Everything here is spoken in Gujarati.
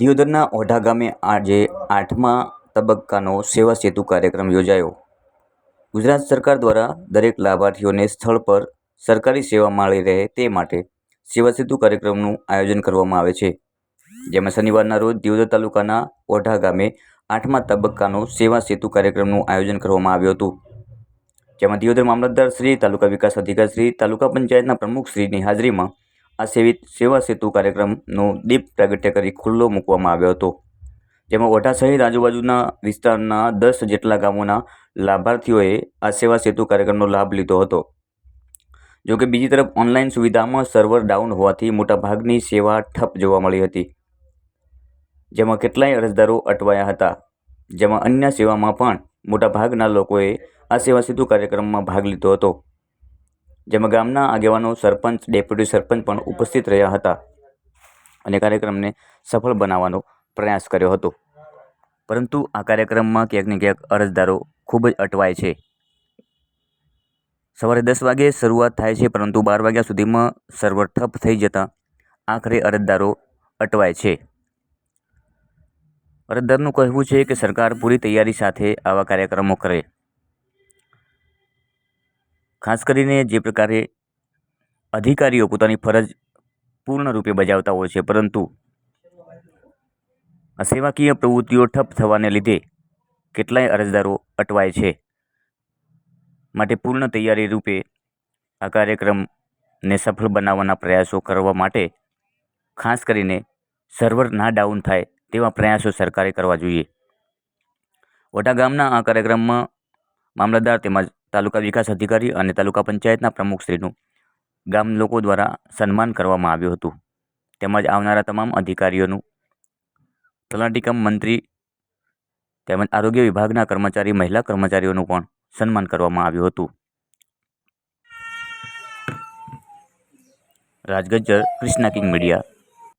દિયોદરના ઓઢા ગામે આજે 8મા તબક્કાનો સેવા સેતુ કાર્યક્રમ યોજાયો. ગુજરાત સરકાર દ્વારા દરેક લાભાર્થીઓને સ્થળ પર સરકારી સેવા મળી રહે તે માટે સેવા સેતુ કાર્યક્રમનું આયોજન કરવામાં આવે છે. જેમાં શનિવારના રોજ દિયોદર તાલુકાના ઓઢા ગામે 8મા તબક્કાનો સેવા સેતુ કાર્યક્રમનું આયોજન કરવામાં આવ્યું હતું. જેમાં દિયોદર મામલતદાર શ્રી, તાલુકા વિકાસ અધિકારી શ્રી, તાલુકા પંચાયતના પ્રમુખ શ્રીની હાજરીમાં આ સેવા સેતુ કાર્યક્રમનો દીપ પ્રાગટ્ય કરી ખુલ્લો મૂકવામાં આવ્યો હતો. જેમાં ઓઢા સહિત આજુબાજુના વિસ્તારના 10 જેટલા ગામોના લાભાર્થીઓએ આ સેવા સેતુ કાર્યક્રમનો લાભ લીધો હતો. જોકે બીજી તરફ ઓનલાઈન સુવિધામાં સર્વર ડાઉન હોવાથી મોટાભાગની સેવા ઠપ જોવા મળી હતી. જેમાં કેટલાય અરજદારો અટવાયા હતા. જેમાં અન્ય સેવામાં પણ મોટાભાગના લોકોએ આ સેવા સેતુ કાર્યક્રમમાં ભાગ લીધો હતો. જેમાં ગામના આગેવાનો, સરપંચ, ડેપ્યુટી સરપંચ પણ ઉપસ્થિત રહ્યા હતા અને કાર્યક્રમને સફળ બનાવવાનો પ્રયાસ કર્યો હતો. પરંતુ આ કાર્યક્રમમાં ક્યાંક ને ક્યાંક અરજદારો ખૂબ જ અટવાય છે. સવારે 10 વાગે શરૂઆત થાય છે, પરંતુ 12 વાગ્યા સુધીમાં સર્વર ઠપ થઈ જતાં આખરે અરજદારો અટવાય છે. અરજદારનું કહેવું છે કે સરકાર પૂરી તૈયારી સાથે આવા કાર્યક્રમો કરે. ખાસ કરીને જે પ્રકારે અધિકારીઓ પોતાની ફરજ પૂર્ણ રૂપે બજાવતા હોય છે, પરંતુ આ સેવાકીય પ્રવૃત્તિઓ ઠપ થવાને લીધે કેટલાય અરજદારો અટવાય છે. માટે પૂર્ણ તૈયારી રૂપે આ કાર્યક્રમને સફળ બનાવવાના પ્રયાસો કરવા માટે ખાસ કરીને સર્વર ના ડાઉન થાય તેવા પ્રયાસો સરકારે કરવા જોઈએ. ઓઢા ગામના આ કાર્યક્રમમાં મામલતદાર તેમજ તાલુકા વિકાસ અધિકારી અને તાલુકા પંચાયતના પ્રમુખશ્રીનું ગામ લોકો દ્વારા સન્માન કરવામાં આવ્યું હતું. તેમજ આવનારા તમામ અધિકારીઓનું, તલાટી કમ મંત્રી તેમજ આરોગ્ય વિભાગના કર્મચારી, મહિલા કર્મચારીઓનું પણ સન્માન કરવામાં આવ્યું હતું. રાજગજ્જર, ક્રિષ્ના કિંગ મીડિયા.